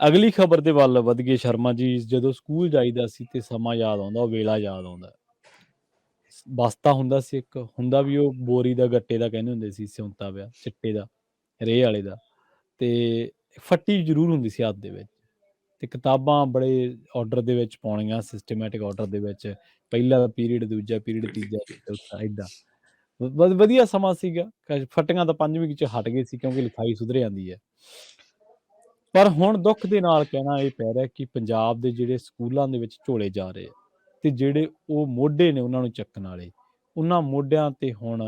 ਅਗਲੀ ਖਬਰ ਦੇ ਵੱਲ ਵਧ ਗਏ ਸ਼ਰਮਾ ਜੀ। ਜਦੋਂ ਸਕੂਲ ਜਾਈਦਾ ਸੀ ਤੇ ਸਮਾਂ ਯਾਦ ਆਉਂਦਾ, ਉਹ ਵੇਲਾ ਯਾਦ ਆਉਂਦਾ। ਬਸਤਾ ਹੁੰਦਾ ਸੀ ਇੱਕ, ਹੁੰਦਾ ਵੀ ਉਹ ਬੋਰੀ ਦਾ, ਗੱਟੇ ਦਾ ਕਹਿੰਦੇ ਹੁੰਦੇ ਸੀ, ਸਿਉਂਤਾ ਪਿਆ ਚਿੱਟੇ ਦਾ, ਰੇਹ ਵਾਲੇ ਦਾ, ਤੇ ਫੱਟੀ ਜ਼ਰੂਰ ਹੁੰਦੀ ਸੀ ਹੱਥ ਦੇ ਵਿੱਚ, ਤੇ ਕਿਤਾਬਾਂ ਬੜੇ ਆਰਡਰ ਦੇ ਵਿੱਚ ਪਾਉਣੀਆਂ, ਸਿਸਟਮੈਟਿਕ ਆਰਡਰ ਦੇ ਵਿੱਚ, ਪਹਿਲਾ ਪੀਰੀਅਡ, ਦੂਜਾ ਪੀਰੀਅਡ, ਤੀਜਾ, ਚੌਥਾ, ਏਦਾਂ। ਵਧੀਆ ਸਮਾਂ ਸੀਗਾ। ਫੱਟੀਆਂ ਤਾਂ 5ਵੀਂ 'ਚ ਹਟ ਗਏ ਸੀ ਕਿਉਂਕਿ ਲਿਖਾਈ ਸੁਧਰ ਜਾਂਦੀ ਹੈ। ਪਰ ਹੁਣ ਦੁੱਖ ਦੇ ਨਾਲ ਕਹਿਣਾ ਇਹ ਪੈ ਰਿਹਾ ਕਿ ਪੰਜਾਬ ਦੇ ਜਿਹੜੇ ਸਕੂਲਾਂ ਦੇ ਵਿੱਚ ਝੋਲੇ ਜਾ ਰਹੇ ਆ, ਤੇ ਜਿਹੜੇ ਉਹ ਮੋਢੇ ਨੇ ਉਹਨਾਂ ਨੂੰ ਚੱਕਣ ਵਾਲੇ, ਉਹਨਾਂ ਮੋਢਿਆਂ ਤੇ ਹੁਣ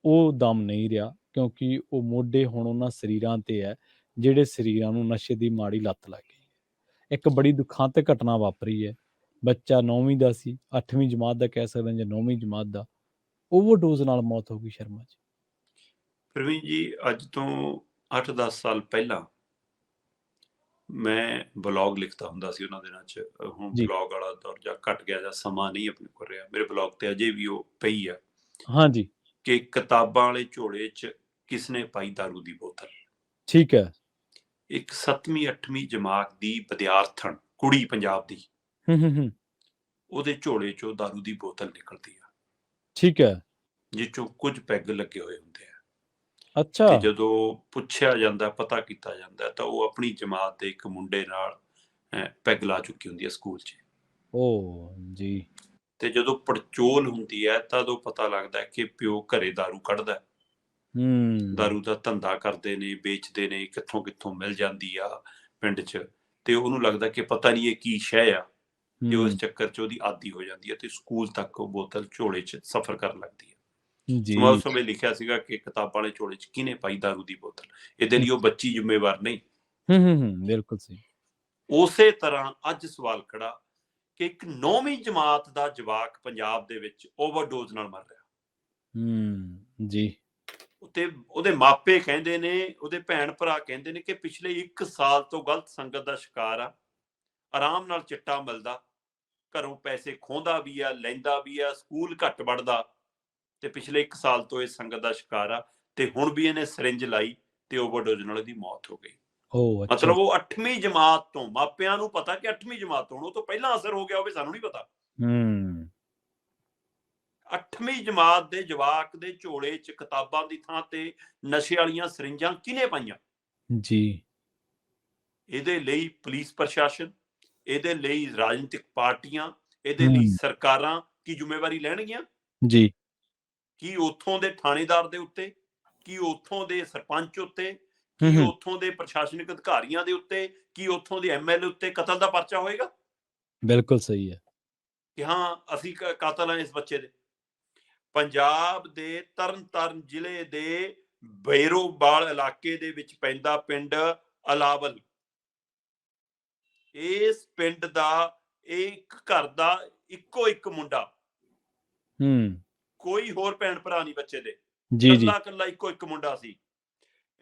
ਉਹ ਦਮ ਨਹੀਂ ਰਿਹਾ, ਕਿਉਂਕਿ ਉਹ ਮੋਢੇ ਹੁਣ ਉਹਨਾਂ ਸਰੀਰਾਂ ਤੇ ਹੈ ਜਿਹੜੇ ਸਰੀਰਾਂ ਨੂੰ ਨਸ਼ੇ ਦੀ ਮਾੜੀ ਲੱਤ ਲੱਗ ਗਈ। ਇੱਕ ਬੜੀ ਦੁਖਾਂਤ ਘਟਨਾ ਵਾਪਰੀ ਹੈ। ਬੱਚਾ 9ਵੀਂ ਦਾ ਸੀ, 8ਵੀਂ ਜਮਾਤ ਦਾ ਕਹਿ ਸਕਦੇ ਜਾਂ 9ਵੀਂ ਜਮਾਤ ਦਾ, ਓਵਰਡੋਜ਼ ਨਾਲ ਮੌਤ ਹੋ ਗਈ ਸ਼ਰਮਾ ਜੀ। ਪ੍ਰਵੀਨ ਜੀ, ਅੱਜ ਤੋਂ 8-10 ਸਾਲ ਪਹਿਲਾਂ ਮੈਂ ਬਲੌਗ ਲਿਖਦਾ ਹੁੰਦਾ ਸੀ ਉਹਨਾਂ ਦਿਨਾਂ 'ਚ। ਹੁਣ ਜੀ ਬਲੌਗ ਵਾਲਾ ਦੌਰ ਜਾਂ ਘੱਟ ਗਿਆ, ਜਾਂ ਸਮਾਂ ਨਹੀਂ ਆਪਣੇ ਕੋਲ ਰਿਹਾ। ਮੇਰੇ ਬਲੌਗ ਤੇ ਅਜੇ ਵੀ ਉਹ ਪਈ ਆ ਹਾਂਜੀ ਕਿ ਕਿਤਾਬਾਂ ਵਾਲੇ ਝੋਲੇ 'ਚ ਕਿਸਨੇ ਪਾਈ ਦਾਰੂ ਦੀ ਬੋਤਲ। ਠੀਕ ਹੈ। ਇੱਕ 7ਵੀਂ 8ਵੀਂ ਜਮਾਤ ਦੀ ਵਿਦਿਆਰਥਣ ਕੁੜੀ ਪੰਜਾਬ ਦੀ, ਹੂੰ ਉਹਦੇ ਝੋਲੇ 'ਚੋਂ ਦਾਰੂ ਦੀ ਬੋਤਲ ਨਿਕਲਦੀ ਆ, ਠੀਕ ਹੈ। ਜਿਸ 'ਚੋਂ ਕੁਝ ਪੈਗ ਲੱਗੇ ਹੋਏ ਹੁੰਦੇ ਆ। ਅੱਛਾ। ਤੇ ਜਦੋਂ ਪੁੱਛਿਆ ਜਾਂਦਾ, ਪਤਾ ਕੀਤਾ ਜਾਂਦਾ, ਤਾਂ ਉਹ ਆਪਣੀ ਜਮਾਤ ਦੇ ਇੱਕ ਮੁੰਡੇ ਨਾਲ ਪੈਗ ਲਾ ਚੁੱਕੀ ਹੁੰਦੀ ਹੈ ਸਕੂਲ 'ਚ। ਓ ਜੀ। ਤੇ ਜਦੋਂ ਪੜਚੋਲ ਹੁੰਦੀ ਹੈ ਤਾਂ ਉਦੋਂ ਪਤਾ ਲੱਗਦਾ ਕਿ ਪਿਓ ਘਰੇ ਦਾਰੂ ਕੱਢਦਾ, ਦਾਰੂ ਦਾ ਧੰਦਾ ਕਰਦੇ ਨੇ, ਵੇਚਦੇ ਨੇ, ਕਿੱਥੋਂ ਕਿੱਥੋਂ ਮਿਲ ਜਾਂਦੀ ਆ ਪਿੰਡ 'ਚ। ਤੇ ਉਹਨੂੰ ਲੱਗਦਾ ਕਿ ਪਤਾ ਨਹੀਂ ਇਹ ਕੀ ਸ਼ੈ ਆ, ਤੇ ਉਸ ਚੱਕਰ 'ਚ ਉਹਦੀ ਆਦੀ ਹੋ ਜਾਂਦੀ ਹੈ, ਤੇ ਸਕੂਲ ਤੱਕ ਉਹ ਬੋਤਲ ਝੋਲੇ 'ਚ ਸਫ਼ਰ ਕਰਨ ਲੱਗਦੀ ਹੈ। ਸੋ ਮੈਂ ਉਸ ਸਮੇਂ ਲਿਖਿਆ ਸੀਗਾ ਕਿ ਕਿਤਾਬਾਂ ਵਾਲੇ ਝੋਲੇ 'ਚ ਕਿਹਨੇ ਪਾਈ ਦਾਰੂ ਦੀ ਬੋਤਲ, ਇਹਦੇ ਲਈ ਉਹ ਬੱਚੀ ਜ਼ਿੰਮੇਵਾਰ ਨਹੀਂ। ਬਿਲਕੁਲ ਸਹੀ। ਉਸੇ ਤਰ੍ਹਾਂ ਅੱਜ ਸਵਾਲ ਖੜਾ ਕਿ ਇੱਕ 9ਵੀਂ ਜਮਾਤ ਦਾ ਜਵਾਕ ਪੰਜਾਬ ਦੇ ਵਿੱਚ ਓਵਰਡੋਜ਼ ਨਾਲ ਮਰ ਰਿਹਾ। ਜੀ। ਤੇ ਉਹਦੇ ਮਾਪੇ ਕਹਿੰਦੇ ਨੇ, ਉਹਦੇ ਭੈਣ ਭਰਾ ਕਹਿੰਦੇ ਨੇ ਕਿ ਪਿਛਲੇ 1 ਸਾਲ ਤੋਂ ਗਲਤ ਸੰਗਤ ਦਾ ਸ਼ਿਕਾਰ ਆ, ਆਰਾਮ ਨਾਲ ਚਿੱਟਾ ਮਿਲਦਾ, ਘਰੋਂ ਪੈਸੇ ਖੋਹਦਾ ਵੀ ਆ, ਲੈਂਦਾ ਵੀ ਆ, ਸਕੂਲ ਘੱਟ ਵੜਦਾ, ਤੇ ਪਿਛਲੇ 1 ਸਾਲ ਤੋਂ ਇਸ ਸੰਗਤ ਦਾ ਸ਼ਿਕਾਰ ਆ, ਤੇ ਹੁਣ ਵੀ ਇਹਨੇ ਸਿਰਿੰਜ ਲਾਈ ਤੇ ਓਵਰਡੋਜ਼ ਨਾਲ ਇਹਦੀ ਮੌਤ ਹੋ ਗਈ। ਮਤਲਬ ਉਹ 8ਵੀਂ ਜਮਾਤ ਤੋਂ, ਮਾਪਿਆਂ ਨੂੰ ਪਤਾ ਕਿ 8ਵੀਂ ਜਮਾਤ ਤੋਂ, ਉਹ ਤੋਂ ਪਹਿਲਾਂ ਅਸਰ ਹੋ ਗਿਆ ਹੋਵੇ, ਸਾਨੂੰ ਨਹੀਂ ਪਤਾ। 8ਵੀਂ ਜਮਾਤ ਦੇ ਜਵਾਕ ਦੇ ਝੋਲੇ 'ਚ ਕਿਤਾਬਾਂ ਦੀ ਥਾਂ ਤੇ ਨਸ਼ੇ ਵਾਲੀਆਂ ਸਰਿੰਜਾਂ ਕਿਹਨੇ ਪਾਈਆਂ? ਜੀ। ਇਹਦੇ ਲਈ ਪੁਲਿਸ ਪ੍ਰਸ਼ਾਸਨ, ਇਹਦੇ ਲਈ ਰਾਜਨੀਤਿਕ ਪਾਰਟੀਆਂ, ਇਹਦੇ ਲਈ ਸਰਕਾਰਾਂ ਕੀ ਜ਼ਿੰਮੇਵਾਰੀ ਲੈਣਗੀਆਂ? ਜੀ। ਕੀ ਉੱਥੋਂ ਦੇ ਥਾਣੇਦਾਰ ਦੇ ਉੱਤੇ, ਕੀ ਉੱਥੋਂ ਦੇ ਸਰਪੰਚ ਉੱਤੇ, ਕੀ ਉੱਥੋਂ ਦੇ ਪ੍ਰਸ਼ਾਸਨਿਕ ਅਧਿਕਾਰੀਆਂ ਦੇ ਉੱਤੇ, ਕੀ ਉੱਥੋਂ ਦੇ ਐਮਐਲਏ ਉੱਤੇ ਕਤਲ ਦਾ ਪਰਚਾ ਹੋਏਗਾ? ਬਿਲਕੁਲ ਸਹੀ ਹੈ ਕਿ ਹਾਂ ਅਸੀਂ ਕਾਤਲ ਹਾਂ ਇਸ ਬੱਚੇ ਦੇ। ਪੰਜਾਬ ਦੇ ਤਰਨਤਾਰਨ ਜ਼ਿਲ੍ਹੇ ਦੇ ਬੇਰੋਬਾਲ ਇਲਾਕੇ ਦੇ ਵਿੱਚ ਪੈਂਦਾ ਪਿੰਡ ਅਲਾਵਲ, ਇਸ ਪਿੰਡ ਦਾ ਇੱਕ ਘਰ ਦਾ ਇੱਕੋ ਇੱਕ ਮੁੰਡਾ, ਕੋਈ ਹੋਰ ਭੈਣ ਭਰਾ ਨਹੀਂ ਬੱਚੇ ਦੇ, ਕੱਲਾ ਕੱਲਾ ਇੱਕੋ ਇੱਕ ਮੁੰਡਾ ਸੀ।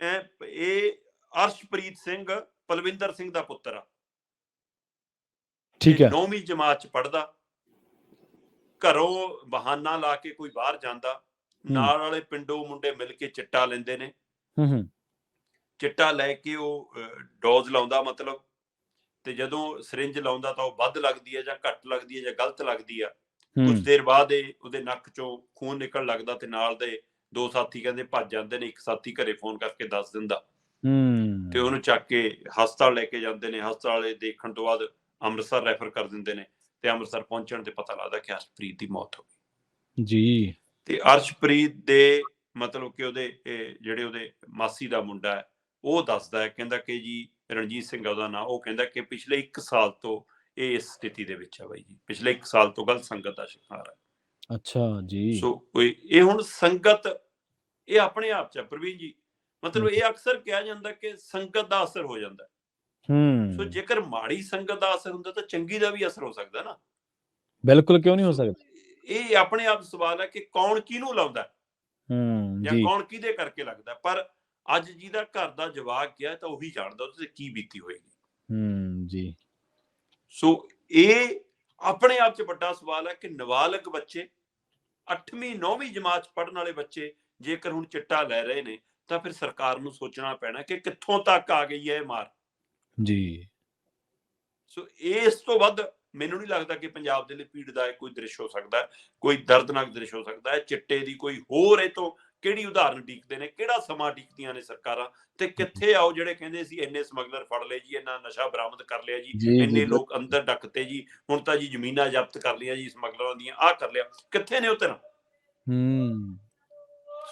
ਇਹ ਅਰਸ਼ਪ੍ਰੀਤ ਸਿੰਘ ਪਲਵਿੰਦਰ ਸਿੰਘ ਦਾ ਪੁੱਤਰ ਆ। ਠੀਕ ਹੈ। 9ਵੀਂ ਜਮਾਤ 'ਚ ਪੜ੍ਹਦਾ, ਘਰੋਂ ਬਹਾਨਾ ਲਾ ਕੇ ਕੋਈ ਬਾਹਰ ਜਾਂਦਾ, ਨਾਲ ਵਾਲੇ ਪਿੰਡੋਂ ਮੁੰਡੇ ਮਿਲ ਕੇ ਚਿੱਟਾ ਲੈਂਦੇ ਨੇ, ਚਿੱਟਾ ਲੈ ਕੇ ਉਹ ਡੋਜ਼ ਲਾਉਂਦਾ ਮਤਲਬ, ਤੇ ਜਦੋਂ ਸਰਿੰਜ ਲਾਉਂਦਾ ਤਾਂ ਉਹ ਵੱਧ ਲੱਗਦੀ ਹੈ ਜਾਂ ਘੱਟ ਲੱਗਦੀ ਹੈ ਜਾਂ ਗਲਤ ਲੱਗਦੀ ਆ। ਕੁਝ ਦੇਰ ਬਾਅਦ ਉਹਦੇ ਨੱਕ ਚੋਂ ਖੂਨ ਨਿਕਲਣ ਲੱਗਦਾ, ਤੇ ਨਾਲ ਦੇ 2 ਸਾਥੀ ਕਹਿੰਦੇ ਭੱਜ ਜਾਂਦੇ ਨੇ। ਇੱਕ ਸਾਥੀ ਘਰੇ ਫੋਨ ਕਰਕੇ ਦੱਸ ਦਿੰਦਾ, ਤੇ ਉਹਨੂੰ ਚੱਕ ਕੇ ਹਸਪਤਾਲ ਲੈ ਕੇ ਜਾਂਦੇ ਨੇ। ਹਸਪਤਾਲ ਵਾਲੇ ਦੇਖਣ ਤੋਂ ਬਾਅਦ ਅੰਮ੍ਰਿਤਸਰ ਰੈਫਰ ਕਰ ਦਿੰਦੇ ਨੇ, ਤੇ ਅੰਮ੍ਰਿਤਸਰ ਪਹੁੰਚਣ ਤੇ ਪਤਾ ਲੱਗਦਾ ਕਿ ਅਰਸ਼ਪ੍ਰੀਤ ਦੀ ਮੌਤ ਹੋ ਗਈ ਜੀ। ਤੇ ਅਰਸ਼ਪ੍ਰੀਤ ਦੇ ਮਤਲਬ ਕਿ ਉਹਦੇ ਜਿਹੜੇ ਉਹਦੇ ਮਾਸੀ ਦਾ ਮੁੰਡਾ ਹੈ, ਉਹ ਦੱਸਦਾ ਹੈ, ਕਹਿੰਦਾ ਕਿ ਜੀ ਰਣਜੀਤ ਸਿੰਘ ਉਹਦਾ ਨਾਂ, ਉਹ ਕਹਿੰਦਾ ਕਿ ਪਿਛਲੇ 1 ਸਾਲ ਤੋਂ ਇਹ ਇਸ ਸਥਿਤੀ ਦੇ ਵਿੱਚ ਆ ਬਾਈ ਜੀ, ਪਿਛਲੇ 1 ਸਾਲ ਤੋਂ ਗਲਤ ਸੰਗਤ ਦਾ ਸ਼ਿਕਾਰ ਹੈ। ਅੱਛਾ ਜੀ। ਸੋ ਇਹ ਹੁਣ ਸੰਗਤ, ਇਹ ਆਪਣੇ ਆਪ 'ਚ ਪ੍ਰਵੀਨ ਜੀ, ਮਤਲਬ ਇਹ ਅਕਸਰ ਕਿਹਾ ਜਾਂਦਾ ਕਿ ਸੰਗਤ ਦਾ ਅਸਰ ਹੋ ਜਾਂਦਾ। ਸੋ ਜੇਕਰ ਮਾੜੀ ਸੰਗਤ ਦਾ ਅਸਰ ਹੁੰਦਾ ਤਾਂ ਚੰਗੀ ਦਾ ਵੀ ਅਸਰ ਹੋ ਸਕਦਾ ਨਾ। ਬਿਲਕੁਲ, ਕਿਉਂ ਨਹੀਂ ਹੋ ਸਕਦਾ। ਇਹ ਆਪਣੇ ਆਪ ਸਵਾਲ ਹੈ ਕਿ ਕੌਣ ਕਿਹਨੂੰ ਲਾਉਂਦਾ, ਜਾਂ ਕੌਣ ਕਿਹਦੇ ਕਰਕੇ ਲੱਗਦਾ। ਪਰ ਅੱਜ ਜਿਹਦਾ ਘਰ ਦਾ ਜਵਾਕ ਗਿਆ ਤਾਂ ਉਹੀ ਜਾਣਦਾ ਉਹਦੇ ਤੇ ਕੀ ਬੀਤੀ ਹੋਏਗੀ ਜੀ। ਸੋ ਇਹ ਆਪਣੇ ਆਪ 'ਚ ਵੱਡਾ ਸਵਾਲ ਹੈ ਕਿ ਨਾਬਾਲਗ ਬੱਚੇ, 8ਵੀਂ 9ਵੀਂ ਜਮਾਤ 'ਚ ਪੜ੍ਹਨ ਵਾਲੇ ਬੱਚੇ ਜੇਕਰ ਹੁਣ ਚਿੱਟਾ ਲੈ ਰਹੇ ਨੇ, ਤਾਂ ਫਿਰ ਸਰਕਾਰ ਨੂੰ ਸੋਚਣਾ ਪੈਣਾ ਕਿ ਕਿੱਥੋਂ ਤੱਕ ਆ ਗਈ ਹੈ ਇਹ ਮਾਰ। ਜੀ। ਸੋ ਇਸ ਤੋਂ ਵੱਧ ਮੈਨੂੰ ਨਹੀਂ ਲੱਗਦਾ ਕਿ ਪੰਜਾਬ ਦੇ ਲਈ ਪੀੜਦਾਇਕ ਕੋਈ ਦ੍ਰਿਸ਼ ਹੋ ਸਕਦਾ ਹੈ, ਕੋਈ ਦਰਦਨਾਕ ਦ੍ਰਿਸ਼ ਹੋ ਸਕਦਾ ਹੈ। ਚਿੱਟੇ ਦੀ ਕੋਈ ਹੋਰ ਇਹ ਤੋਂ ਕਿਹੜੀ ਉਦਾਹਰਨ ਡੀਕਦੇ ਨੇ, ਕਿਹੜਾ ਸਮਾਂ ਡੀਕਦੀਆਂ ਨੇ ਸਰਕਾਰਾਂ, ਤੇ ਕਿੱਥੇ ਆਓ ਜਿਹੜੇ ਕਹਿੰਦੇ ਸੀ ਇੰਨੇ ਸਮਗਲਰ ਫੜ ਲਏ ਜੀ, ਇੰਨਾ ਨਸ਼ਾ ਬਰਾਮਦ ਕਰ ਲਿਆ ਜੀ, ਜੀ, ਜੀ, ਇੰਨੇ ਲੋਕ ਬਿਲਕੁਲ। ਅੰਦਰ ਡੱਕਤੇ ਜੀ, ਹੁਣ ਤਾਂ ਜੀ ਜ਼ਮੀਨਾਂ ਜ਼ਬਤ ਕਰ ਲਈਆਂ ਜੀ ਸਮਗਲਰਾਂ ਦੀਆਂ, ਆਹ ਕਰ ਲਿਆ, ਕਿੱਥੇ ਨੇ ਉਹ ਧਿਰਾਂ? ਹੂੰ।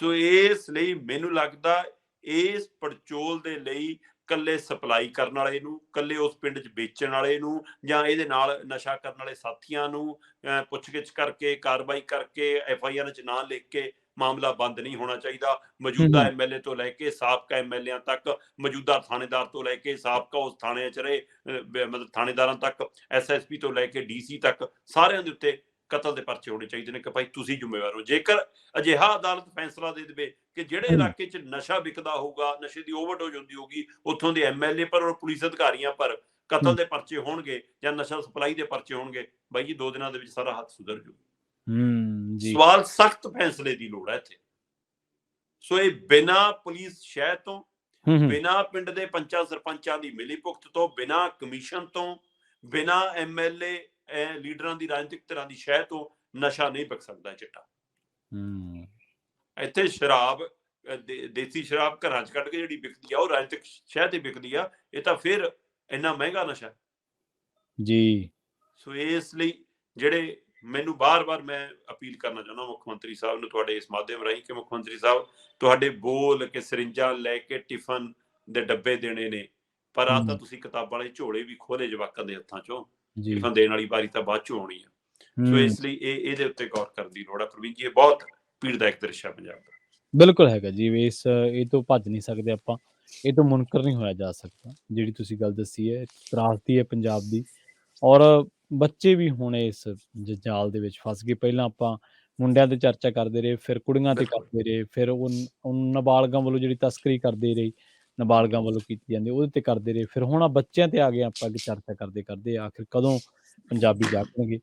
ਸੋ ਇਸ ਲਈ ਮੈਨੂੰ ਲੱਗਦਾ ਇਸ ਪੜਚੋਲ ਦੇ ਲਈ ਕੱਲੇ ਸਪਲਾਈ ਕਰਨ ਵਾਲੇ ਨੂੰ, ਕੱਲੇ ਉਸ ਪਿੰਡ 'ਚ ਵੇਚਣ ਵਾਲੇ ਨੂੰ, ਜਾਂ ਇਹਦੇ ਨਾਲ ਨਸ਼ਾ ਕਰਨ ਵਾਲੇ ਸਾਥੀਆਂ ਨੂੰ ਪੁੱਛਗਿੱਛ ਕਰਕੇ, ਕਾਰਵਾਈ ਕਰਕੇ, FIR 'ਚ ਨਾਂ ਲਿਖ ਕੇ ਮਾਮਲਾ ਬੰਦ ਨਹੀਂ ਹੋਣਾ ਚਾਹੀਦਾ। ਹੂੰ, ਮੌਜੂਦਾ ਹੂੰ। MLA ਤੋਂ ਲੈ ਕੇ ਸਾਬਕਾ MLAਆਂ ਤੱਕ, ਮੌਜੂਦਾ ਥਾਣੇਦਾਰ ਤੋਂ ਲੈ ਕੇ ਸਾਬਕਾ ਉਸ ਥਾਣੇ 'ਚ ਰਹੇ ਮਤਲਬ ਥਾਣੇਦਾਰਾਂ ਤੱਕ, SSP ਤੋਂ ਲੈ ਕੇ DC ਤੱਕ, ਸਾਰਿਆਂ ਦੇ ਉੱਤੇ ਕਤਲ ਦੇ ਪਰਚੇ ਹੋਣੇ ਚਾਹੀਦੇ ਨੇ ਕਿ ਭਾਈ ਤੁਸੀਂ ਜ਼ਿੰਮੇਵਾਰ ਹੋ। ਜੇਕਰ ਅਜਿਹਾ ਅਦਾਲਤ ਫੈਸਲਾ ਦੇ ਦੇਵੇ ਕਿ ਜਿਹੜੇ ਹੂੰ, ਇਲਾਕੇ 'ਚ ਨਸ਼ਾ ਵਿਕਦਾ ਹੋਊਗਾ, ਨਸ਼ੇ ਦੀ ਓਵਰਡੋਜ਼ ਹੁੰਦੀ ਹੋਊਗੀ, ਉੱਥੋਂ ਦੇ MLA ਪਰ ਔਰ ਪੁਲਿਸ ਅਧਿਕਾਰੀਆਂ ਪਰ ਕਤਲ ਹੂੰ, ਦੇ ਪਰਚੇ ਹੋਣਗੇ ਜਾਂ ਨਸ਼ਾ ਸਪਲਾਈ ਦੇ ਪਰਚੇ ਹੋਣਗੇ, ਬਾਈ ਜੀ 2 ਦਿਨਾਂ ਦੇ ਵਿੱਚ ਸਾਰਾ ਹੱਥ ਸੁਧਰ ਜੂ। ਹੂੰ, ਜੀ। ਸਵਾਲ ਸਖਤ ਫੈਸਲੇ ਦੀ ਲੋੜ ਹੈ ਇੱਥੇ। ਸੋ ਇਹ ਬਿਨਾਂ ਪੁਲਿਸ ਸ਼ਹਿ ਤੋਂ, ਹੂੰ, ਹੂੰ। ਬਿਨਾਂ ਪਿੰਡ ਦੇ ਪੰਚਾਂ ਸਰਪੰਚਾਂ ਦੀ ਮਿਲੀਭੁਗਤ ਤੋਂ, ਬਿਨਾਂ ਕਮਿਸ਼ਨ ਤੋਂ, ਬਿਨਾਂ MLA ਲੀਡਰਾਂ ਦੀ ਰਾਜਨੀਤਿਕ ਧਿਰਾਂ ਦੀ ਸ਼ਹਿ ਤੋਂ ਨਸ਼ਾ ਨਹੀਂ ਵਿਕ ਸਕਦਾ ਚਿੱਟਾ। ਹੂੰ। ਇੱਥੇ ਸ਼ਰਾਬ ਦੇਸੀ ਸ਼ਰਾਬ ਘਰਾਂ 'ਚ ਕੱਢ ਕੇ ਜਿਹੜੀ ਵਿਕਦੀ ਆ ਉਹ ਰਾਜਨੀਤਿਕ ਸ਼ਹਿ ਤੇ ਵਿਕਦੀ ਆ। ਇਹ ਤਾਂ ਫਿਰ ਇੰਨਾ ਮਹਿੰਗਾ ਨਸ਼ਾ। ਜੀ। ਸੋ ਇਸ ਲਈ ਜਿਹੜੇ ਮੈਨੂੰ ਬਾਰ-ਬਾਰ ਮੈਂ ਅਪੀਲ ਕਰਨਾ ਚਾਹੁੰਦਾ ਮੁੱਖ ਮੰਤਰੀ ਸਾਹਿਬ ਨੂੰ ਤੁਹਾਡੇ ਇਸ ਮਾਧਿਅਮ ਰਾਹੀਂ ਕਿ ਮੁੱਖ ਮੰਤਰੀ ਸਾਹਿਬ, ਤੁਹਾਡੇ ਬੋਲ ਕਿ ਸਰਿੰਜਾਂ ਲੈ ਕੇ ਟਿਫਨ ਦੇ ਡੱਬੇ ਦੇਣੇ ਨੇ, ਪਰ ਆਹ ਤਾਂ ਹੂੰ, ਤੁਸੀਂ ਕਿਤਾਬਾਂ ਵਾਲੇ ਝੋਲੇ ਵੀ ਖੋਲੇ ਜਵਾਕਾਂ ਦੇ ਹੱਥਾਂ 'ਚੋਂ, ਜੀ। ਟਿਫਨ ਦੇਣ ਵਾਲੀ ਵਾਰੀ ਤਾਂ ਬਾਅਦ 'ਚੋਂ ਆਉਣੀ ਆ। ਸੋ ਹੂੰ। ਇਸ ਲਈ ਇਹਦੇ ਉੱਤੇ ਗੌਰ ਕਰਨ ਦੀ ਲੋੜ ਆ ਪ੍ਰਵੀਨ ਜੀ। ਇਹ ਬਹੁਤ ਪੀੜਦਾਇਕ ਦ੍ਰਿਸ਼ ਆ ਪੰਜਾਬ ਦਾ। ਬਿਲਕੁਲ ਹੈਗਾ ਜੀ। ਇਹ ਤੋਂ ਭੱਜ ਨਹੀਂ ਸਕਦੇ ਆਪਾਂ। ਇਹ ਤੋਂ ਮੁਨਕਰ ਨਹੀਂ ਹੋਇਆ ਜਾ ਸਕਦਾ। ਜਿਹੜੀ ਤੁਸੀਂ ਗੱਲ ਦੱਸੀ ਹੈ, ਤਰਾਸਦੀ ਹੈ ਪੰਜਾਬ ਦੀ, ਔਰ ਬੱਚੇ ਵੀ ਹੁਣ ਇਸ ਜਾਲ ਦੇ ਵਿੱਚ ਫਸ ਗਏ। ਪਹਿਲਾਂ ਆਪਾਂ ਮੁੰਡਿਆਂ ਤੇ ਚਰਚਾ ਕਰਦੇ ਰਹੇ, ਫਿਰ ਕੁੜੀਆਂ ਤੇ ਬਿਲਕੁਲ। ਕਰਦੇ ਰਹੇ, ਫਿਰ ਉਹ ਨਾਬਾਲਗਾਂ ਵੱਲੋਂ ਜਿਹੜੀ ਤਸਕਰੀ ਕਰਦੇ ਰਹੇ, ਨਾਬਾਲਗਾਂ ਵੱਲੋਂ ਕੀਤੀ ਜਾਂਦੀ ਉਹਦੇ ਤੇ ਕਰਦੇ ਰਹੇ, ਫਿਰ ਹੁਣ ਬੱਚਿਆਂ ਤੇ ਆ ਗਏ ਆਪਾਂ ਚਰਚਾ ਕਰਦੇ-ਕਰਦੇ। ਆਖਿਰ ਕਦੋਂ ਪੰਜਾਬੀ ਜਾਗਣਗੇ?